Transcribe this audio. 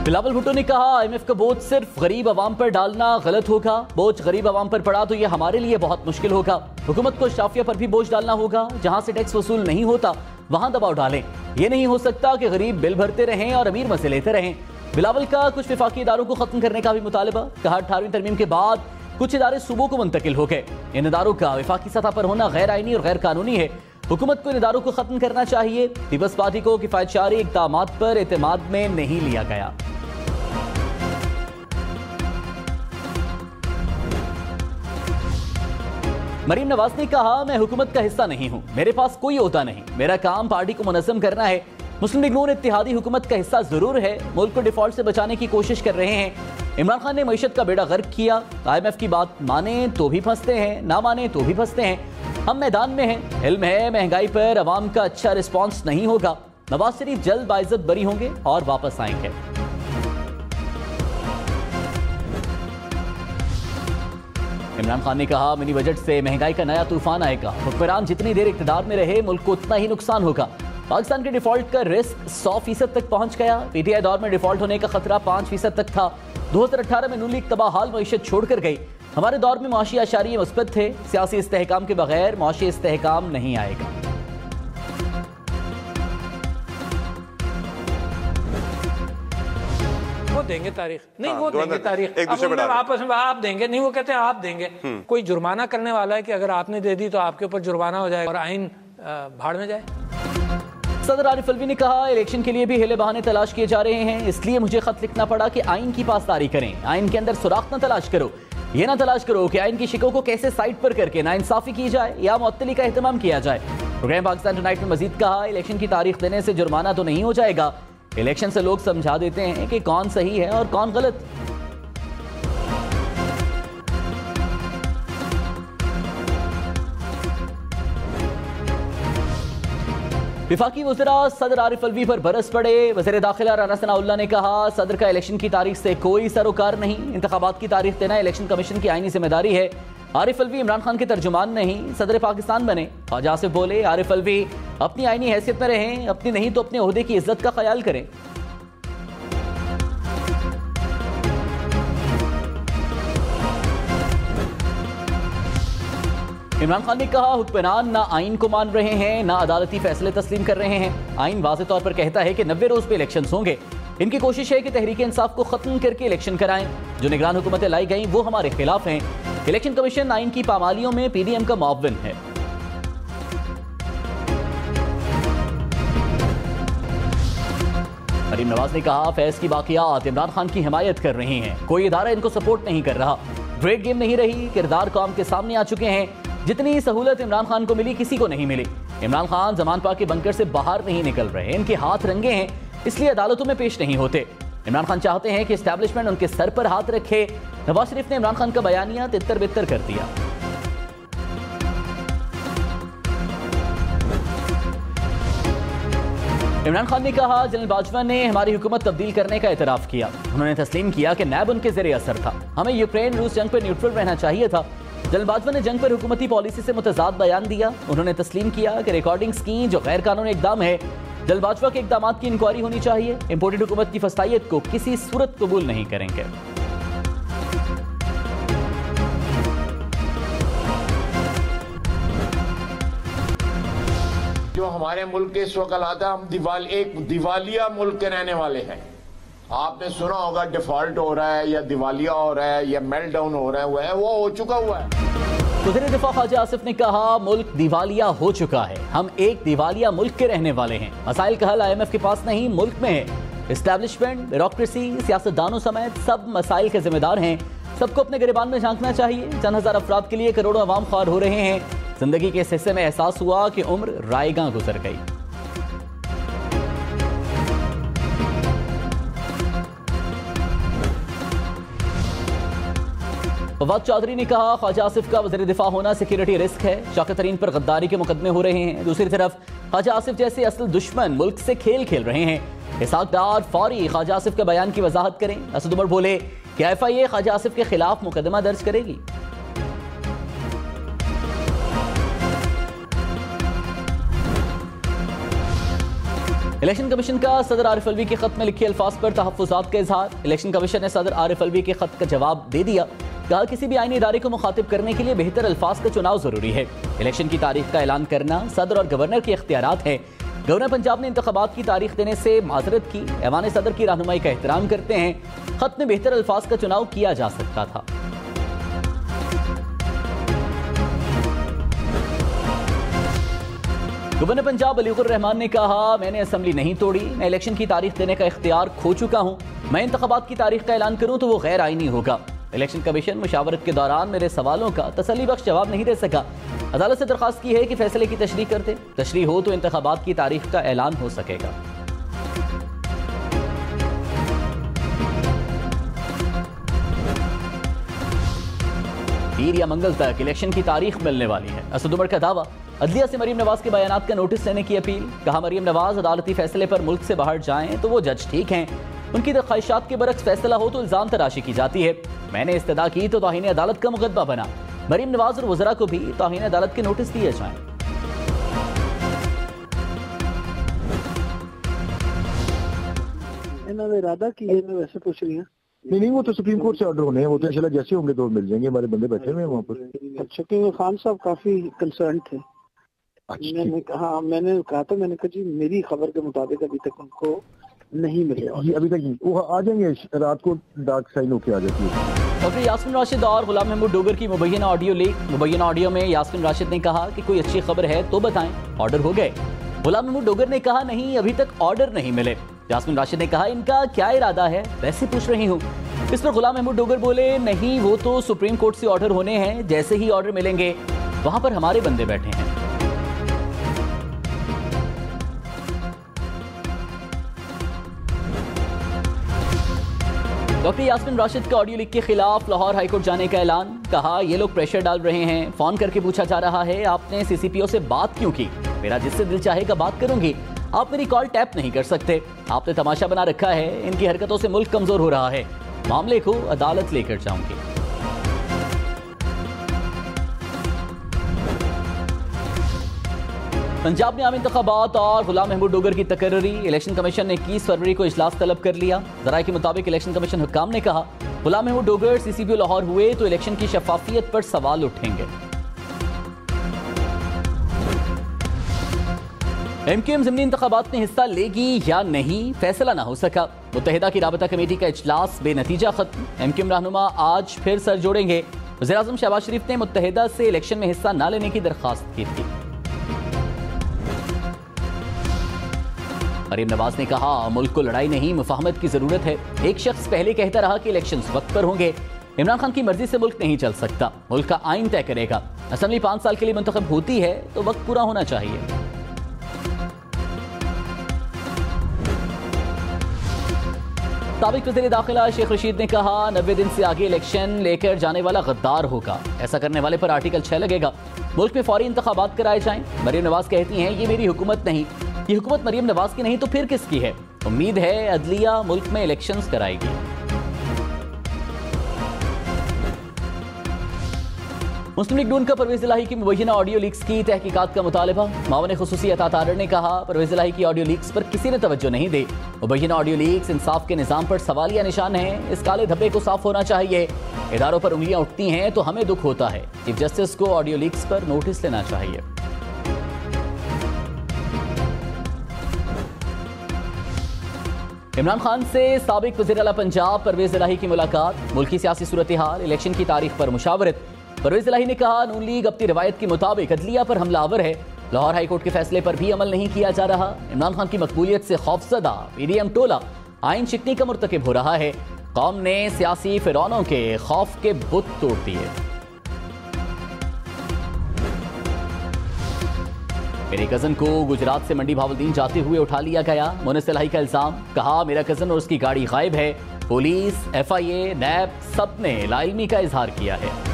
बिलावल भुट्टो ने कहा IMF का बोझ सिर्फ गरीब आवाम पर डालना गलत होगा। बोझ गरीब आवाम पर पड़ा तो यह हमारे लिए बहुत मुश्किल होगा। हुकूमत को शाफिया पर भी बोझ डालना होगा। जहां से टैक्स वसूल नहीं होता वहां दबाव डालें। यह नहीं हो सकता कि गरीब बिल भरते रहें और अमीर मजे लेते रहें। बिलावल का कुछ विफाकी इदारों को खत्म करने का भी मुतालबा। कहा 18वीं तरमीम के बाद कुछ इदारे सूबों को मुंतकिल हो गए। इन इदारों का विफाकी सतह पर होना गैर आईनी और गैर कानूनी है। हुकूमत को इन इदारों को खत्म करना चाहिए। पीपल्स पार्टी को किफायतशारी इक़दामात पर एतमाद में नहीं लिया गया। मरीम नवाज ने कहा मैं हुकूमत का हिस्सा नहीं हूं, मेरे पास कोई ओहदा नहीं, मेरा काम पार्टी को मुनज़्ज़म करना है। मुस्लिम लीग नून इत्तेहादी हुकूमत का हिस्सा जरूर है, मुल्क को डिफॉल्ट से बचाने की कोशिश कर रहे हैं। इमरान खान ने मईशत का बेड़ा गर्क किया। IMF की बात माने तो भी फंसते हैं, ना माने तो भी फंसते हैं। हम मैदान में हैं। इल्म है महंगाई पर अवाम का अच्छा रिस्पॉन्स नहीं होगा। नवाज शरीफ जल्द बाइज्जत बरी होंगे और वापस आएंगे। इमरान खान ने कहा मिनी बजट से महंगाई का नया तूफान आएगा। हुक्मरान जितनी देर इक़्तिदार में रहे मुल्क को उतना ही नुकसान होगा। पाकिस्तान के डिफॉल्ट का रिस्क 100% तक पहुंच गया। PTI दौर में डिफॉल्ट होने का खतरा 5% तक था। 2018 में नून लीग तबाहाल मईशत छोड़कर गई। हमारे दौर में मुआशी आशारिये मुस्बत थे। सियासी इस्तेहकाम के बगैर मुआशी इस्तेहकाम नहीं आएगा। वो देंगे तारीख नहीं, वो देंगे तारीख आपस में आप देंगे नहीं, वो कहते हैं आप देंगे। कोई जुर्माना करने वाला है कि अगर आपने दे दी तो आपके ऊपर जुर्माना हो जाएगा और आइन भाड़ में जाए। सदर आरिफ अलवी ने कहा इलेक्शन के लिए भी हिले बहाने तलाश किए जा रहे हैं, इसलिए मुझे खत लिखना पड़ा कि आइन की पासदारी करें। आइन के अंदर सुराख न तलाश करो। ये ना तलाश करो कि आइन की शिकों को कैसे साइड पर करके नाइंसाफी की जाए या मुअत्तली का एहतमाम किया जाए। प्रोग्राम पाकिस्तान टुनाइट में मजीद कहा इलेक्शन की तारीख देने से जुर्माना तो नहीं हो जाएगा। इलेक्शन से लोग समझा देते हैं कि कौन सही है और कौन गलत। विफाकी वज़ीरा सदर आरिफ अलवी पर बरस पड़े। वज़ीर दाखिला राना सनाउल्लाह ने कहा सदर का इलेक्शन की तारीख से कोई सरोकार नहीं। इंतखाबात की तारीख देना इलेक्शन कमीशन की आईनी जिम्मेदारी है। आरिफ अलवी इमरान खान के तर्जुमान नहीं, सदर पाकिस्तान बने। ख्वाजा आसिफ बोले आरिफ अलवी अपनी आईनी हैसियत में रहें, अपनी नहीं तो अपने ओहदे की इज्जत का ख्याल करें। इमरान खान ने कहा हुक्मरान ना आइन को मान रहे हैं ना अदालती फैसले तस्लीम कर रहे हैं। आइन वाज़े तौर पर कहता है कि 90 रोज पे इलेक्शन होंगे। इनकी कोशिश है कि तहरीक इंसाफ को खत्म करके इलेक्शन कराएं। जो निगरान हुकूमतें लाई गई वो हमारे खिलाफ हैं। इलेक्शन कमीशन आइन की पामालियों में PDM का मुअव्विन है। मरीम नवाज ने कहा फैज की बाकियात इमरान खान की हिमायत कर रही हैं, कोई इदारा इनको सपोर्ट नहीं कर रहा। ग्रेट गेम नहीं रही, किरदार कौम के सामने आ चुके हैं। जितनी सहूलत इमरान खान को मिली किसी को नहीं मिली। इमरान खान जमान पाक के बंकर से बाहर नहीं निकल रहे, इनके हाथ रंगे हैं, इसलिए अदालतों में पेश नहीं होते। इमरान खान चाहते हैं कि एस्टैब्लिशमेंट उनके सर पर हाथ रखे। नवाज शरीफ ने इमरान खान का बयानिया तितर बितर कर दिया। इमरान खान ने कहा जनरल बाजवा ने हमारी हुकूमत तब्दील करने का एतराफ़ किया। उन्होंने तस्लीम किया कि नैब उनके ज़रिए असर था। हमें यूक्रेन रूस जंग पर न्यूट्रल रहना चाहिए था। जनरल बाजवा ने जंग पर हुकूमती पॉलिसी से मुतजाद बयान दिया। उन्होंने तस्लीम किया कि रिकॉर्डिंग्स की जो गैर कानूनी इकदाम है, जनरल बाजवा के इकदाम की इंक्वायरी होनी चाहिए। इंपोर्टेड हुकूमत की फसाइयत को किसी सूरत कबूल नहीं करेंगे। जो हमारे मुल्क के इस वक्त हालात है, हम एक दिवालिया मुल्क के रहने वाले हैं। आपने सुना होगा डिफॉल्ट हो रहा है या दिवालिया हो रहा है या मेल्ट डाउन हो रहा है, वो हो चुका हुआ है। वज़ीर दिफा ख्वाजा आसिफ ने कहा मुल्क दिवालिया हो चुका है, हम एक दिवालिया मुल्क के रहने वाले हैं। मसाइल का हल IMF के पास नहीं मुल्क में है। एस्टैब्लिशमेंट, ब्यूरोक्रेसी, सियासतदानों समेत सब मसाइल के जिम्मेदार हैं। सबको अपने गिरबान में झांकना चाहिए। चंद हजार अफराद के लिए करोड़ों अवाम ख्वार हो रहे हैं। जिंदगी के इस हिस्से में एहसास हुआ कि उम्र रायगां गुजर गई। फवाद चौधरी ने कहा ख्वाजा आसिफ का वज़ीर दिफा होना सिक्योरिटी रिस्क है। शौकत तरीन पर गद्दारी के मुकदमे हो रहे हैं। दूसरी तरफ ख्वाजा आसिफ जैसे असल दुश्मन मुल्क से खेल खेल रहे हैं। इसहाक डार फौरी ख्वाजा आसिफ के बयान की वजाहत करें। असद उमर बोले कि FIA ख्वाजा आसिफ के खिलाफ मुकदमा दर्ज करेगी। इलेक्शन कमीशन का सदर आरिफ अलवी के खत में लिखे अल्फाज पर तहफ्फुज़ात का इजहार। इलेक्शन कमीशन ने सदर आरिफ अलवी के खत का जवाब दे दिया। कहा किसी भी आईनी इदारे को मुखातिब करने के लिए बेहतर अल्फाज का चुनाव जरूरी है। इलेक्शन की तारीख का ऐलान करना सदर और गवर्नर के इख्तियारात है। गवर्नर पंजाब ने इंतखाबात की तारीख देने से माजरत की। ऐवान सदर की रहनुमाई का एहतराम करते हैं। खत में बेहतर अल्फाज का चुनाव किया जा सकता था। गवर्नर पंजाब अलीगुर रहमान ने कहा मैंने असेंबली नहीं तोड़ी, मैं इलेक्शन की तारीख देने का इख्तियार खो चुका हूं। मैं इंतखाबात की तारीख का ऐलान करूं तो वो गैर आईनी होगा। इलेक्शन कमीशन मुशावरत के दौरान मेरे सवालों का तसल्ली बख्श जवाब नहीं दे सका। अदालत से दरखास्त की है कि फैसले की तशरीह कर दे। तशरीह हो तो इंतखाबात की तारीख का ऐलान हो सकेगा। पीर या मंगल तक इलेक्शन की तारीख मिलने वाली है। असद उमर का दावा। अदलिया से मरीम नवाज के बयानात का नोटिस लेने की अपील। कहा मरीम नवाज अदालती फैसले पर मुल्क से बाहर जाएं तो वो जज ठीक हैं। उनकी ख्वाहिशात के बरक्स फैसला हो तो इल्जाम तराशी की जाती है। मैंने इस्तदा की तो तौहीन अदालत का मुकदमा बना। मरीम नवाज और वज़रा को भी तौहीन अदालत के नोटिस दिए जाएं। इन्होंने इरादा की है, मैं वैसे पूछ रही हूँ। नहीं, वो तो सुप्रीम कोर्ट से ऑर्डर होने हैं, वो तो इंशाल्लाह जैसे होंगे तो मिल जाएंगे। हमारे बंदे बैठे हुए हैं वहाँ पर। अच्छा, क्योंकि खान साहब काफी कंसर्न थे। मैंने कहा मैंने कहा जी मेरी खबर के मुताबिक अभी तक उनको नहीं मिले। अभी तक नहीं, वो आ जाएंगे, रात को डार्क साइन होके आ जाती है। डॉक्टर यास्मीन राशिद और गुलाम महमूद डोगर की मुबैना ऑडियो लीक। मुबैना ऑडियो में यास्मीन राशिद ने कहा कि कोई अच्छी खबर है तो बताएं, ऑर्डर हो गए। गुलाम महमूद डोगर ने कहा नहीं, अभी तक ऑर्डर नहीं मिले। यास्मीन राशिद ने कहा इनका क्या इरादा है, वैसे पूछ रही हूँ। इस पर गुलाम महमूद डोगर बोले नहीं, वो तो सुप्रीम कोर्ट से ऑर्डर होने हैं, जैसे ही ऑर्डर मिलेंगे वहां पर हमारे बंदे बैठे हैं। डॉक्टर यास्मीन राशिद का ऑडियो लीक के खिलाफ लाहौर हाईकोर्ट जाने का ऐलान। कहा ये लोग प्रेशर डाल रहे हैं। फोन करके पूछा जा रहा है आपने सीसीपीओ से बात क्यों की। मेरा जिससे दिल चाहेगा बात करूंगी, आप मेरी कॉल टैप नहीं कर सकते। आपने तमाशा बना रखा है। इनकी हरकतों से मुल्क कमजोर हो रहा है। मामले को अदालत लेकर जाऊंगी। पंजाब में आम इंतखाबात और गुलाम महमूद डोगर की तकर्री। इलेक्शन कमीशन ने 21 फरवरी को इजलास तलब कर लिया। ज़राए के मुताबिक इलेक्शन कमीशन हुक्काम ने कहा गुलाम महमूद डोगर सीसीपीओ लाहौर हुए तो इलेक्शन की शफाफियत पर सवाल उठेंगे। एमक्यूएम ज़िमनी इंतखाबात में हिस्सा लेगी या नहीं, फैसला ना हो सका। मुत्तहिदा की राबता कमेटी का इजलास बेनतीजा खत्म। एमक्यूएम रहनुमा आज फिर सर जोड़ेंगे। वज़ीर-ए-आज़म शहबाज शरीफ ने मुत्तहिदा से इलेक्शन में हिस्सा न लेने की दरख्वास्त की थी। मरीम नवाज ने कहा मुल्क को लड़ाई नहीं मुफाहमत की जरूरत है। एक शख्स पहले कहता रहा कि इलेक्शंस वक्त पर होंगे। इमरान खान की मर्जी से मुल्क नहीं चल सकता, मुल्क का आइन तय करेगा। असेंबली 5 साल के लिए मुंतखब होती है तो वक्त पूरा होना चाहिए। साबिक वज़ीर दाखिला शेख रशीद ने कहा 90 दिन से आगे इलेक्शन लेकर जाने वाला गद्दार होगा। ऐसा करने वाले पर आर्टिकल 6 लगेगा। मुल्क में फौरी इंतखाबात कराए जाएं। मरीम नवाज कहती हैं ये मेरी हुकूमत नहीं, ये हुकूमत मरीम नवाज की नहीं तो फिर किसकी है। उम्मीद है अदलिया मुल्क में इलेक्शंस कराएगी। मुस्लिम लीग नून का परवेज इलाही की मुबैना ऑडियो लीक्स की तहकीकात का मुतालबा। मावन खुसूसी अता तारड़ ने कहा परवेज इलाही की ऑडियो लीक्स पर किसी ने तवज्जो नहीं दी। मुबैना ऑडियो लीक्स इंसाफ के निज़ाम पर सवालिया निशान है। इस काले धब्बे को साफ होना चाहिए। इदारों पर उंगलियां उठती हैं तो हमें दुख होता है। चीफ जस्टिस को ऑडियो लीक्स पर नोटिस लेना चाहिए। इमरान खान से साबिक वज़ीर आला पंजाब परवेज इलाही की मुलाकात। मुल्की सियासी सूरत हाल, इलेक्शन की तारीख पर मुशावरत। परवेज इलाही ने कहा नून लीग अपनी रिवायत के मुताबिक अदलिया पर हमलावर है। लाहौर हाईकोर्ट के फैसले पर भी अमल नहीं किया जा रहा। इमरान खान की मकबूलियत से खौफजदा पीडीएम टोला आइन शिकनी का मुर्तकिब हो रहा है। कौम ने सियासी फिरौनों के खौफ के बुत तोड़ दिए। मेरे कजन को गुजरात से मंडी भावलदीन जाते हुए उठा लिया गया। मुनिस इलाही का इल्जाम। कहा मेरा कजन और उसकी गाड़ी गायब है। पुलिस, FIA, नैब सब ने लाइलमी का इजहार किया है।